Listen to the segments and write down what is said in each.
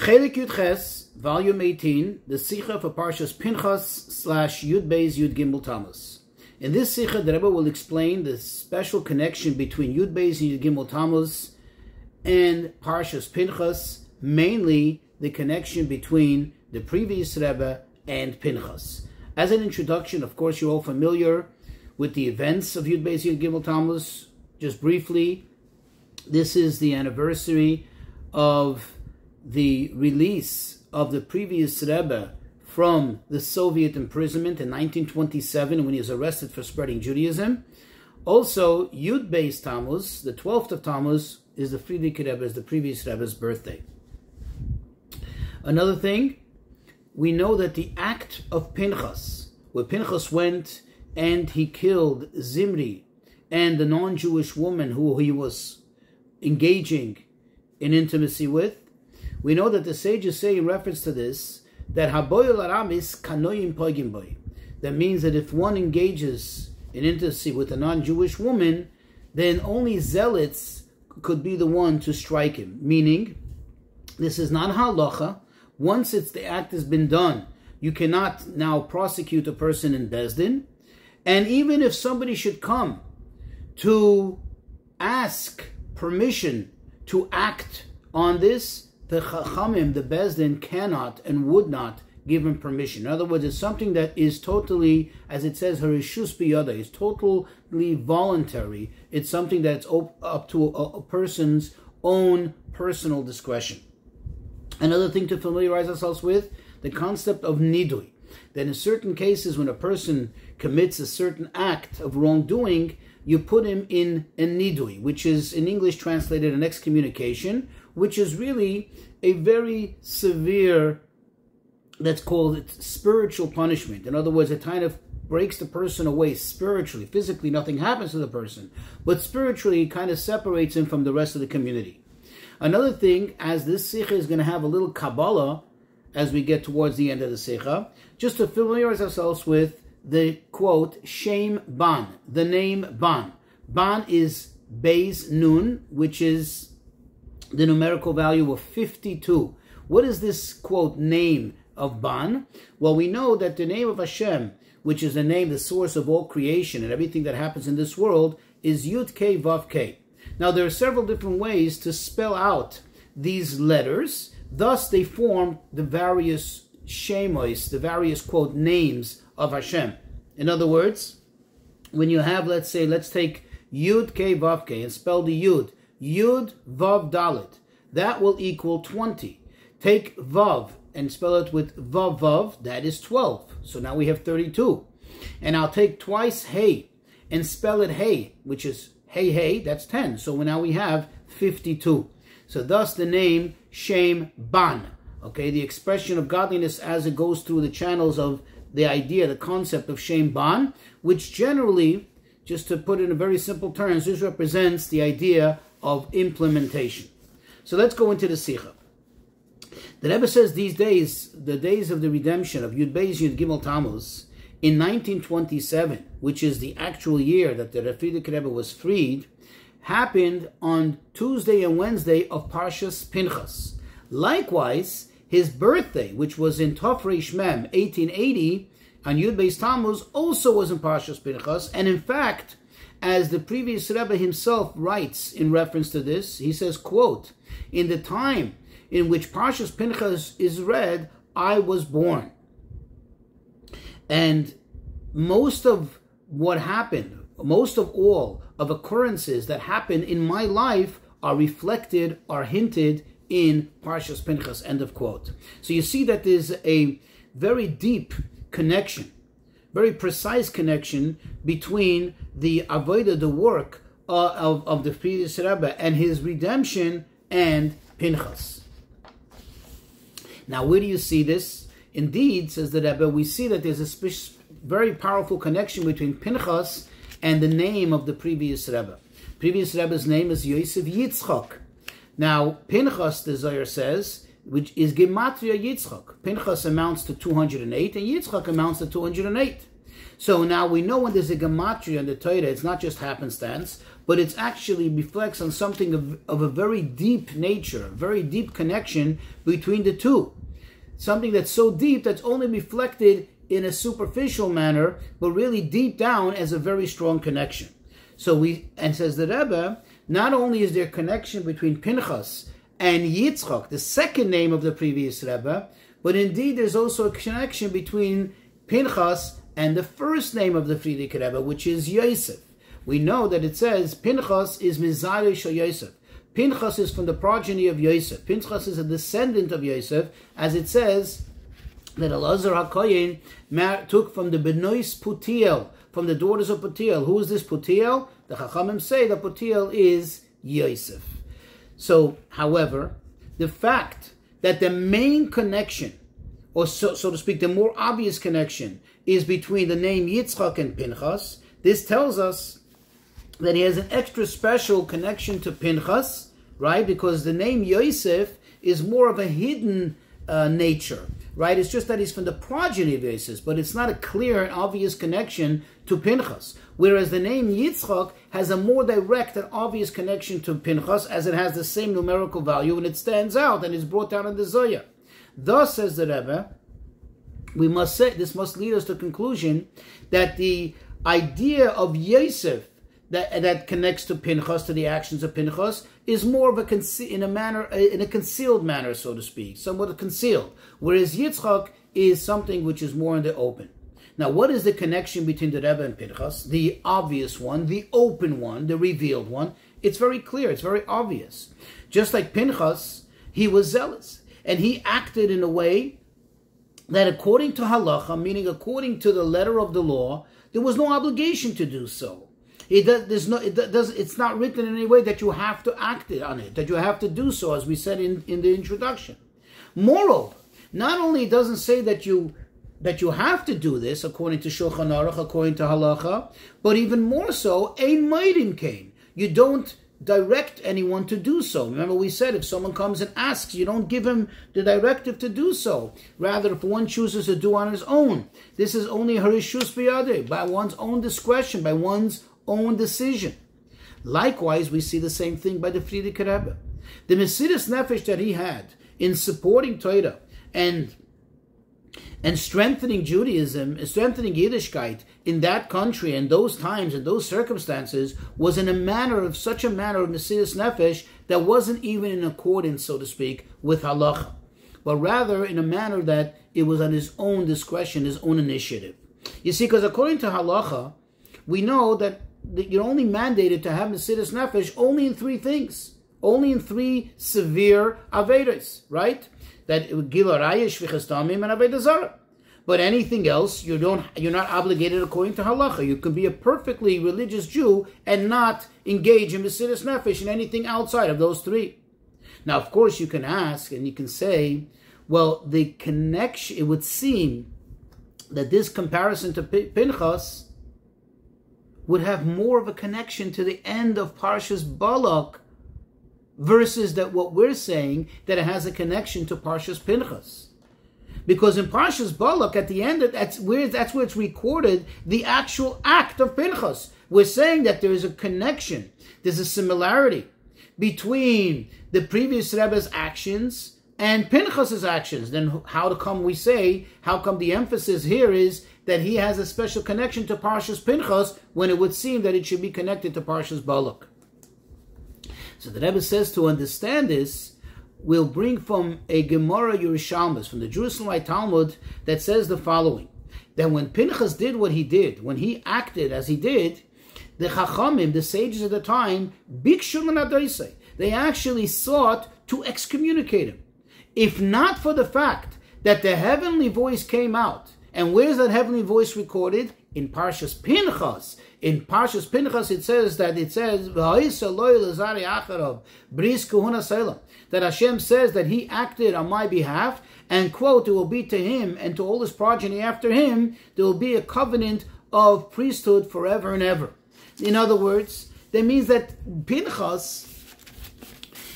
Chelik Yud Ches, Volume 18, the Sicha for Parshas Pinchas / Yud Beis Yud Gimel Tamuz. In this Sicha, the Rebbe will explain the special connection between Yud Beis Yud Gimel Tamuz and Parshas Pinchas, mainly the connection between the previous Rebbe and Pinchas. As an introduction, of course, you're all familiar with the events of Yud Beis Yud Gimel Tamuz. Just briefly, this is the anniversary of the release of the previous Rebbe from the Soviet imprisonment in 1927 when he was arrested for spreading Judaism. Also, Yud Beis Tamuz, the 12th of Tamuz, is the Friedrich Rebbe, is the previous Rebbe's birthday. Another thing, we know that the act of Pinchas, where Pinchas went and he killed Zimri and the non-Jewish woman who he was engaging in intimacy with, we know that the sages say in reference to this, that Haboyel Aramis Kanoyim Poigim Boy. That means that if one engages in intimacy with a non-Jewish woman, then only zealots could be the one to strike him. Meaning, this is not halacha. Once the act has been done, you cannot now prosecute a person in Bezdin. And even if somebody should come to ask permission to act on this, the Chachamim, the Bezdin, cannot and would not give him permission. In other words, it's something that is totally, as it says, Harishus Biyada, is totally voluntary. It's something that's up to a person's own personal discretion. Another thing to familiarize ourselves with, the concept of nidui. That in certain cases, when a person commits a certain act of wrongdoing, you put him in a nidui, which is in English translated an excommunication, which is really a very severe, that's called spiritual punishment. In other words, it kind of breaks the person away spiritually. Physically, nothing happens to the person, but spiritually, it kind of separates him from the rest of the community. Another thing, as this Sikha is going to have a little Kabbalah as we get towards the end of the Sikha, just to familiarize ourselves with the quote, Shem Ban, the name Ban. Ban is Beis Nun, which is the numerical value of 52. What is this quote, name of Ban? Well, we know that the name of Hashem, which is the name, the source of all creation and everything that happens in this world, is Yud Kei Vav Kei. Now, there are several different ways to spell out these letters. Thus, they form the various Shemos, the various, quote, names of Hashem. In other words, when you have, let's take Yud Kei Vav Kei and spell the Yud, Yud Vav Dalet, that will equal 20. Take Vav and spell it with Vav Vav, that is 12. So now we have 32. And I'll take twice Hey and spell it Hey, which is Hey Hey, that's 10. So now we have 52. So thus the name Shem Ban. Okay, the expression of godliness as it goes through the channels of the idea, the concept of Shem Ban, which generally, just to put it in very simple terms, this represents the idea of implementation. So let's go into the Sikha. The Rebbe says these days, the days of the redemption of Yud Beis Yud Gimel Tamuz, in 1927, which is the actual year that the Friedrich Rebbe was freed, happened on Tuesday and Wednesday of Parshas Pinchas. Likewise, his birthday, which was in Tov Reish Mem, 1880, on Yud Beis Tamuz, also was in Parshas Pinchas. And in fact, as the previous Rebbe himself writes in reference to this, he says, quote, in the time in which Parshas Pinchas is read, I was born. And most of what happened, most of all of occurrences that happen in my life are reflected, are hinted in Parshas Pinchas, end of quote. So you see that there's a very deep connection, very precise connection between the avodah, the work of the previous Rebbe and his redemption and Pinchas. Now, where do you see this? Indeed, says the Rebbe, we see that there's a very powerful connection between Pinchas and the name of the previous Rebbe. Previous Rebbe's name is Yosef Yitzchak. Now, Pinchas, the Zohar says, which is Gematria Yitzchak. Pinchas amounts to 208 and Yitzchak amounts to 208. So now we know when there's a Gematria in the Torah, it's not just happenstance, but it actually reflects on something of a very deep nature, very deep connection between the two. Something that's so deep that's only reflected in a superficial manner, but really deep down as a very strong connection. And says the Rebbe, not only is there connection between Pinchas and Yitzchak, the second name of the previous Rebbe, but indeed there's also a connection between Pinchas and the first name of the Frierdiker Rebbe, which is Yosef. We know that it says Pinchas is Mizarei Shel Yosef. Pinchas is from the progeny of Yosef. Pinchas is a descendant of Yosef, as it says that Elazar HaKohen took from the Benois Putiel, from the daughters of Putiel. Who is this Putiel? The Chachamim say that Putiel is Yosef. So, however, the fact that the main connection, or so to speak, the more obvious connection, is between the name Yitzchak and Pinchas, this tells us that he has an extra special connection to Pinchas, right? Because the name Yosef is more of a hidden nature, right? It's just that he's from the progeny of Yosef, but it's not a clear and obvious connection to Pinchas. Whereas the name Yitzchak has a more direct and obvious connection to Pinchas, as it has the same numerical value and it stands out and is brought down in the Zohar. Thus, says the Rebbe, we must say, this must lead us to the conclusion that the idea of Yosef that connects to Pinchas, to the actions of Pinchas, is more of in a concealed manner, so to speak, somewhat concealed. Whereas Yitzchak is something which is more in the open. Now, what is the connection between the Rebbe and Pinchas? The obvious one, the open one, the revealed one. It's very clear, it's very obvious. Just like Pinchas, he was zealous, and he acted in a way that according to halacha, meaning according to the letter of the law, there was no obligation to do so. It's not written in any way that you have to act on it, that you have to do so, as we said in the introduction. Moreover, not only it doesn't say that you have to do this according to Shulchan Aruch, according to halacha, but even more so, ein meidim kain. You don't direct anyone to do so. Remember, we said if someone comes and asks, you don't give him the directive to do so. Rather, if one chooses to do on his own, this is only harishus biyadeh, by one's own discretion, by one's own decision. Likewise, we see the same thing by the Frierdiker Rebbe. The Mesiras Nefesh that he had in supporting Torah and strengthening Judaism, strengthening Yiddishkeit in that country and those times and those circumstances was in such a manner of Mesiras Nefesh that wasn't even in accordance, so to speak, with halacha, but rather in a manner that it was on his own discretion, his own initiative. You see, because according to halacha, we know that you're only mandated to have Mesiras Nefesh only in three things, only in three severe avedas, right? That Gila Raya, Shvichas Damim, and Aveda Zara. But anything else, you're not obligated according to halacha. You can be a perfectly religious Jew and not engage in Mesiras Nefesh in anything outside of those three. Now, of course, you can ask and you can say, well, the connection, it would seem that this comparison to Pinchas would have more of a connection to the end of Parshas Balak versus that what we're saying, that it has a connection to Parshas Pinchas. Because in Parshas Balak, at the end, that's where it's recorded, the actual act of Pinchas. We're saying that there is a connection, there's a similarity between the previous Rebbe's actions and Pinchas's actions. Then how come the emphasis here is that he has a special connection to Parshas Pinchas when it would seem that it should be connected to Parshas Balak? So the Rebbe says to understand this, we'll bring from a Gemara Yerushalmis, from the Jerusalemite Talmud, that says the following, that when Pinchas did what he did, when he acted as he did, the Chachamim, the sages of the time, Bikshu L'Nadaisei, they actually sought to excommunicate him. If not for the fact that the heavenly voice came out, and where's that heavenly voice recorded? In Parshas Pinchas. In Parshas Pinchas it says, that Hashem says that he acted on my behalf, and quote, it will be to him and to all his progeny after him, there will be a covenant of priesthood forever and ever. In other words, that means that Pinchas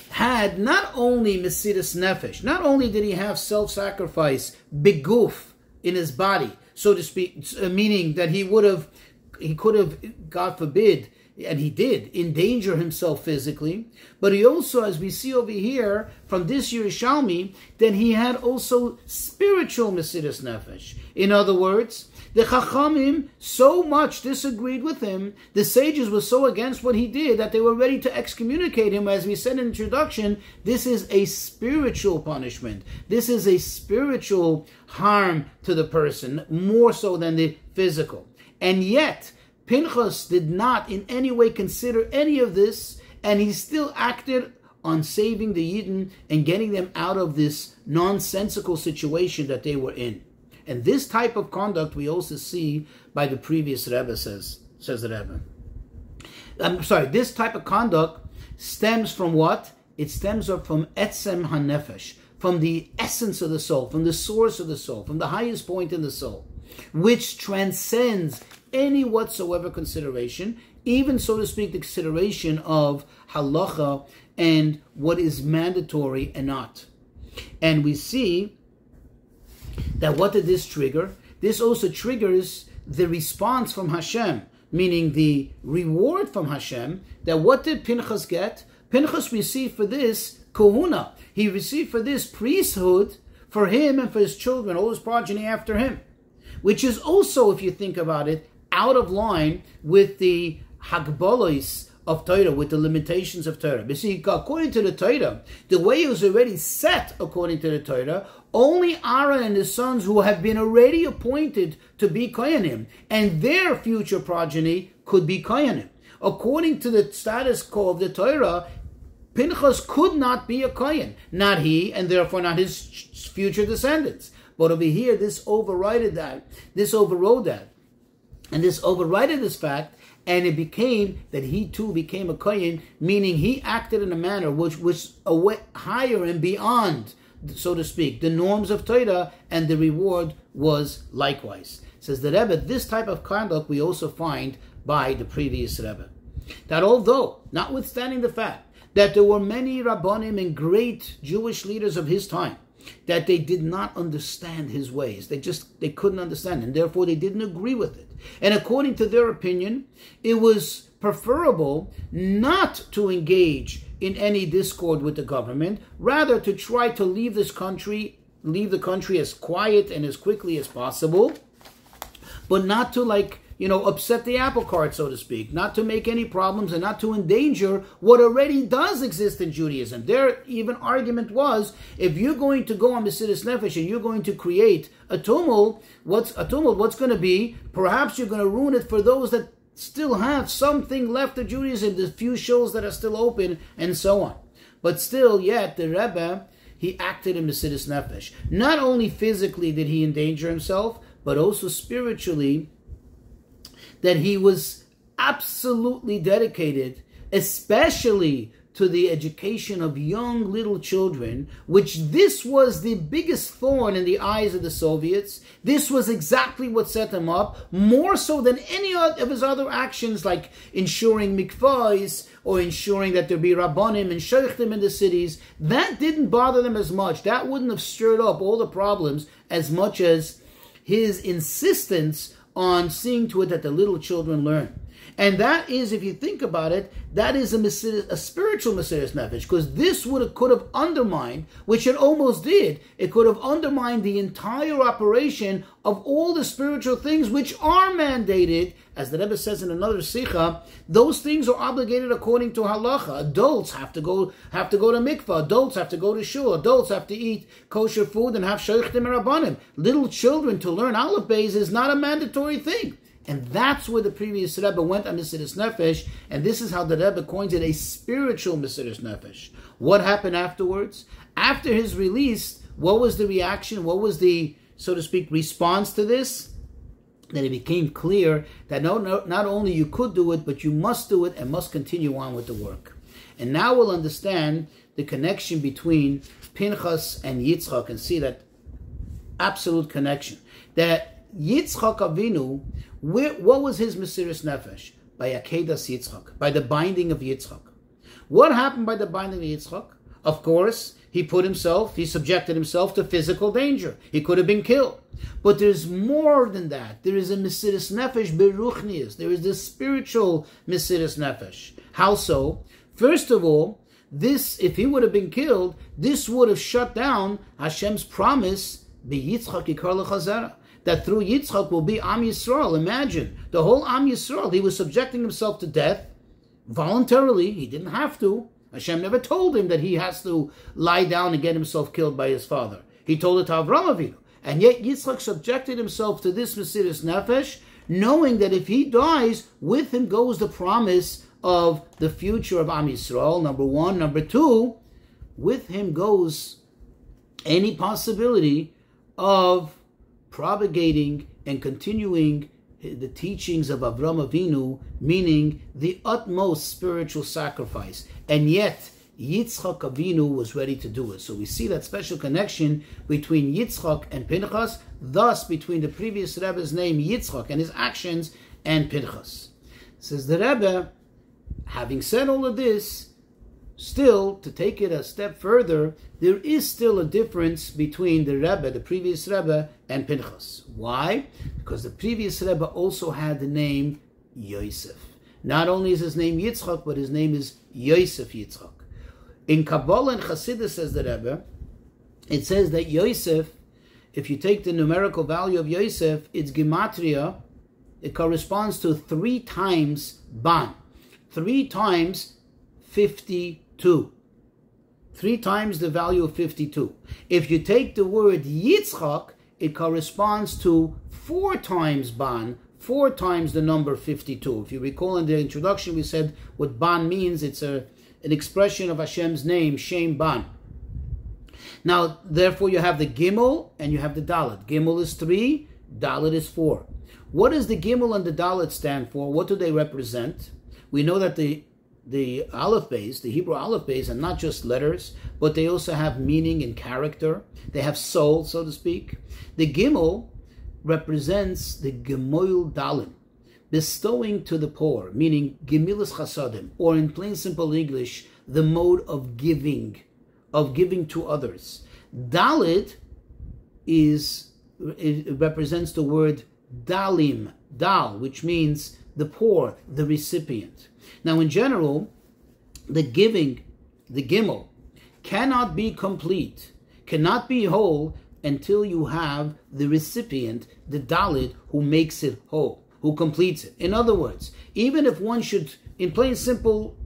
had not only Mesiras Nefesh, not only did he have self-sacrifice, beguf, in his body, so to speak, meaning that he could have, God forbid, and he did endanger himself physically, but he also, as we see over here from this Yerushalmi, then he had also spiritual Mesiras Nefesh. In other words, the Chachamim so much disagreed with him, the sages were so against what he did that they were ready to excommunicate him. As we said in the introduction, this is a spiritual punishment. This is a spiritual harm to the person, more so than the physical. And yet, Pinchas did not in any way consider any of this, and he still acted on saving the Yidden and getting them out of this nonsensical situation that they were in. And this type of conduct we also see by the previous Rebbe, says the Rebbe. This type of conduct stems from what? It stems up from Etzem HaNefesh, from the essence of the soul, from the source of the soul, from the highest point in the soul, which transcends any whatsoever consideration, even, so to speak, the consideration of halacha and what is mandatory and not. And we see that what did this trigger? This also triggers the response from Hashem, meaning the reward from Hashem. That what did Pinchas get? Pinchas received for this kahuna. He received for this priesthood for him and for his children, all his progeny after him, which is also, if you think about it, out of line with the hagbolos of Torah, with the limitations of Torah. You see, according to the Torah, the way it was already set according to the Torah, only Aaron and his sons who have been already appointed to be Kohanim, and their future progeny could be Kohanim. According to the status quo of the Torah, Pinchas could not be a Kohen, not he, and therefore not his future descendants. But over here, this overrode that, and this overrided this fact, and it became that he too became a Kohen, meaning he acted in a manner which was higher and beyond, so to speak, the norms of Torah, and the reward was likewise. Says the Rebbe, this type of conduct we also find by the previous Rebbe. That although, notwithstanding the fact that there were many Rabbanim and great Jewish leaders of his time, that they did not understand his ways. They couldn't understand, and therefore they didn't agree with it. And according to their opinion, it was preferable not to engage in any discord with the government, rather to try to leave the country as quiet and as quickly as possible, but not to upset the apple cart, so to speak, not to make any problems and not to endanger what already does exist in Judaism. Their even argument was, if you're going to go on Mesiras Nefesh and you're going to create a tumult, what's going to be? Perhaps you're going to ruin it for those that still have something left of Judaism, the few shows that are still open, and so on. But still, yet, the Rebbe, he acted in Mesiras Nefesh. Not only physically did he endanger himself, but also spiritually, that he was absolutely dedicated, especially to the education of young little children, which this was the biggest thorn in the eyes of the Soviets. This was exactly what set him up, more so than any of his other actions, like ensuring mikvahs or ensuring that there be rabbanim and sheikhim in the cities. That didn't bother them as much. That wouldn't have stirred up all the problems as much as his insistence on seeing to it that the little children learn. And that is, if you think about it, that is a spiritual Mesiras Nefesh, because this could have undermined, which it almost did, it could have undermined the entire operation of all the spiritual things which are mandated. As the Rebbe says in another Sicha, those things are obligated according to halacha. Adults have to go to mikvah. Adults have to go to shul. Adults have to eat kosher food and have sheikhim and rabbanim. Little children to learn aleph beis is not a mandatory thing. And that's where the previous Rebbe went on Mesiras Nefesh, and this is how the Rebbe coins it, a spiritual Mesiras Nefesh. What happened afterwards? After his release, what was the reaction? What was the, so to speak, response to this? That it became clear that not only you could do it, but you must do it and must continue on with the work. And now we'll understand the connection between Pinchas and Yitzchak and see that absolute connection. That Yitzchak Avinu, what was his Mesiras Nefesh? By Akedas Yitzchak, by the binding of Yitzchak. What happened by the binding of Yitzchak? Of course, he subjected himself to physical danger. He could have been killed. But there's more than that. There is a Mesiras Nefesh Beruchnius. There is this spiritual Mesiras Nefesh. How so? First of all, this, if he would have been killed, this would have shut down Hashem's promise, B'Yitzchak Yikar L'Chazara, that through Yitzchak will be Am Yisrael. Imagine, the whole Am Yisrael, he was subjecting himself to death voluntarily. He didn't have to. Hashem never told him that he has to lie down and get himself killed by his father. He told it to Avrohom Avinu. And yet Yitzchak subjected himself to this Mesiras Nefesh, knowing that if he dies, with him goes the promise of the future of Am Yisrael, number one. Number two, with him goes any possibility of propagating and continuing the teachings of Avrohom Avinu, meaning the utmost spiritual sacrifice. And yet, Yitzchak Avinu was ready to do it. So we see that special connection between Yitzchak and Pinchas, thus between the previous Rebbe's name Yitzchak and his actions and Pinchas. Says the Rebbe, having said all of this, still, to take it a step further, there is still a difference between the Rebbe, the previous Rebbe, and Pinchas. Why? Because the previous Rebbe also had the name Yosef. Not only is his name Yitzchak, but his name is Yosef Yitzchak. In Kabbalah and Chassidus, says the Rebbe, it says that Yosef, if you take the numerical value of Yosef, its gematria, it corresponds to 3 times Ban. 3 times 52. 3 times the value of 52. If you take the word Yitzchak, it corresponds to 4 times Ban, 4 times the number 52. If you recall in the introduction, we said what Ban means. It's an expression of Hashem's name, Shem Ban. Now, therefore, you have the Gimel and you have the Dalet. Gimel is 3, Dalet is 4. What does the Gimel and the Dalet stand for? What do they represent? We know that the Aleph Beis, the Hebrew Aleph Beis, are not just letters, but they also have meaning and character. They have soul, so to speak. The Gimel represents the Gemoil Dalim, bestowing to the poor, meaning Gemilas Chasadim, or in plain simple English, the mode of giving to others. Dalit it represents the word Dalim, Dal, which means the poor, the recipient. Now, in general, the giving, the Gimel, cannot be complete, cannot be whole until you have the recipient, the Dalit, who makes it whole, who completes it. In other words, even if one should, in plain simple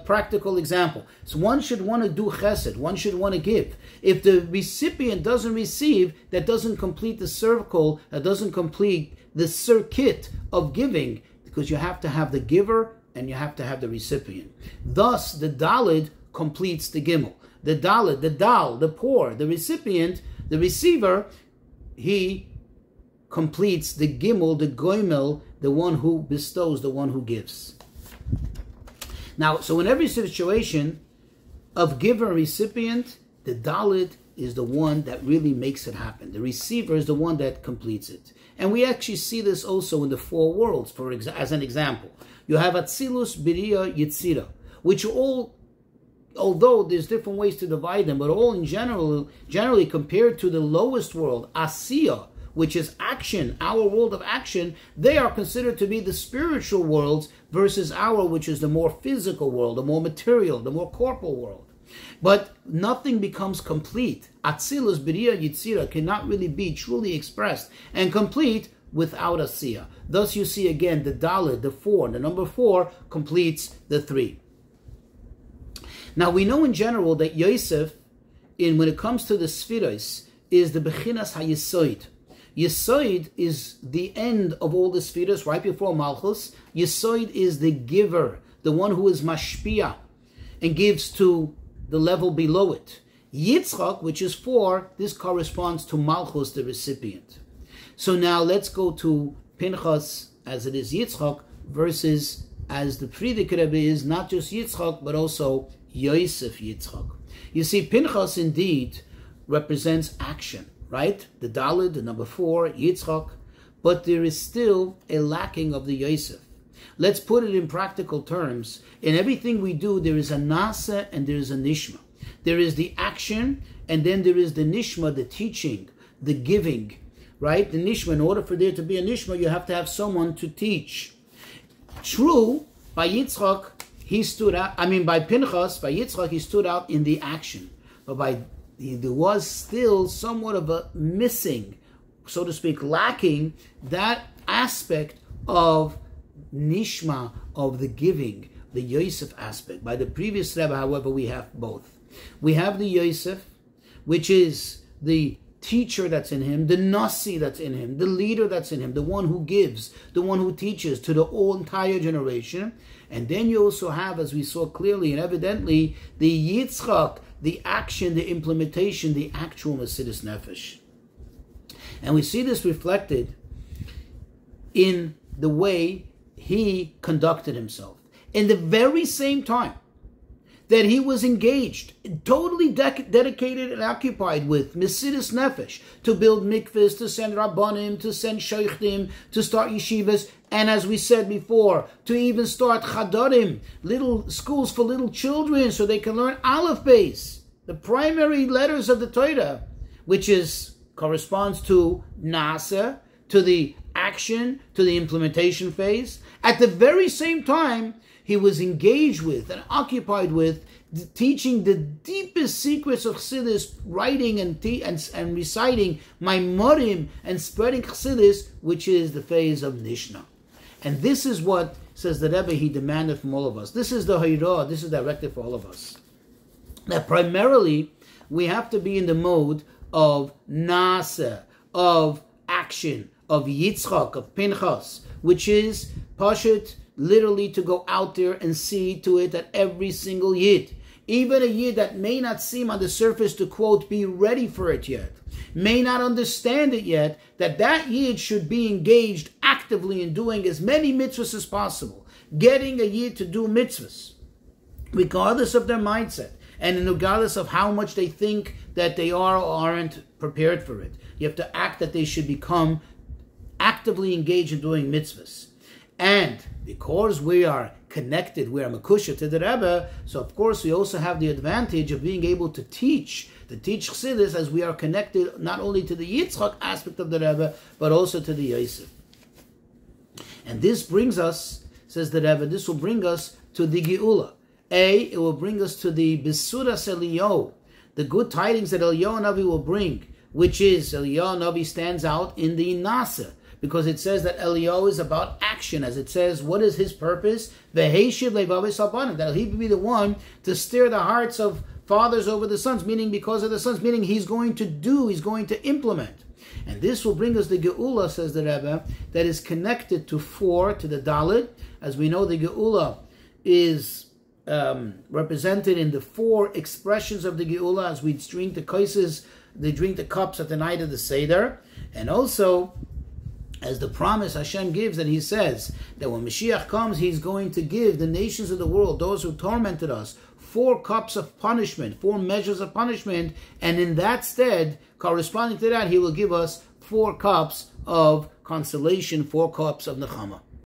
practical example, so one should want to do chesed, one should want to give. If the recipient doesn't receive, that doesn't complete the circle, that doesn't complete the circuit of giving, because you have to have the giver and you have to have the recipient. Thus, the Dalit completes the Gimel. The Dalit, the Dal, the poor, the recipient, the receiver, he completes the Gimel, the Goimel, the one who bestows, the one who gives. Now, so in every situation of giver and recipient, the Dalit is the one that really makes it happen. The receiver is the one that completes it. And we actually see this also in the 4 worlds, as an example. You have Atzilus, Biriya, Yetzira, which all, although there's different ways to divide them, but all in generally compared to the lowest world, Asiya, which is action, our world of action, they are considered to be the spiritual worlds versus our, which is the more physical world, the more material, the more corporal world. But nothing becomes complete. Atzilus, Biriya, Yitzira cannot really be truly expressed and complete without Asiya. Thus you see again the Dalet, the 4, the number 4 completes the 3. Now we know in general that Yosef, when it comes to the Sfiros, is the Bechinas HaYesoid. Yesoid is the end of all the Sfiros, right before Malchus. Yesoid is the giver, the one who is Mashpia and gives to the level below it. Yitzchak, which is 4, this corresponds to Malchus, the recipient. So now let's go to Pinchas as it is Yitzchak versus as the predicate Rebbe is not just Yitzchak but also Yosef Yitzchak. You see, Pinchas indeed represents action, right? The Dalet, the number 4, Yitzchak, but there is still a lacking of the Yosef. Let's put it in practical terms. In everything we do, there is a Nasa and there is a Nishma. There is the action, and then there is the nishma, the teaching, the giving, right? The nishma, in order for there to be a nishma, you have to have someone to teach. True, by Yitzchak, he stood out, by Pinchas, by Yitzchak, he stood out in the action. But there was still somewhat of a missing, so to speak, lacking that aspect of nishma, of the giving, the Yosef aspect. By the previous Rebbe, however, we have both. We have the Yosef, which is the teacher that's in him, the nasi that's in him, the leader that's in him, the one who gives, the one who teaches to the whole entire generation. And then you also have, as we saw clearly and evidently, the Yitzchak, the action, the implementation, the actual Mesidus Nefesh. And we see this reflected in the way he conducted himself. In the very same time that he was engaged, totally dedicated and occupied with Mesidus Nefesh, to build mikvahs, to send rabbanim, to send sheikhim, to start yeshivas, and as we said before, to even start chadarim, little schools for little children, so they can learn Aleph Beis, the primary letters of the Torah, which corresponds to Nasa, to the action, to the implementation phase. At the very same time, he was engaged with and occupied with teaching the deepest secrets of Chassidus, writing and reciting Maimorim and spreading Chassidus, which is the phase of Nishna. And this is what, says the Rebbe, he demanded from all of us. This is the Hayrah, this is directed for all of us. That primarily, we have to be in the mode of Nasa, of action, of Yitzchak, of Pinchas, which is Pashat, literally to go out there and see to it that every single Yid, even a Yid that may not seem on the surface to, quote, be ready for it yet, may not understand it yet, that Yid should be engaged actively in doing as many mitzvahs as possible, getting a Yid to do mitzvahs, regardless of their mindset, and regardless of how much they think that they are or aren't prepared for it. You have to act that they should become actively engaged in doing mitzvahs. And because we are connected, we are makusha to the Rebbe, so of course we also have the advantage of being able to teach Chassidus, as we are connected not only to the Yitzchak aspect of the Rebbe, but also to the Yosef. And this brings us, says the Rebbe, this will bring us to the Geula. It will bring us to the Besuras Eliyahu, the good tidings that Eliyahu Navi will bring, which is, Eliyahu Navi stands out in the Nasa, because it says that Eliyahu is about action, as it says, what is his purpose? That he be the one to steer the hearts of fathers over the sons, meaning because of the sons, meaning he's going to implement. And this will bring us the Geula, says the Rebbe, that is connected to 4, to the Dalet. As we know, the Geula is represented in the 4 expressions of the Geula, as we drink the kaises, they drink the cups at the night of the Seder, and also as the promise Hashem gives, that He says that when Mashiach comes, He's going to give the nations of the world, those who tormented us, 4 cups of punishment, 4 measures of punishment, and in that stead, corresponding to that, He will give us 4 cups of consolation, 4 cups of nechama.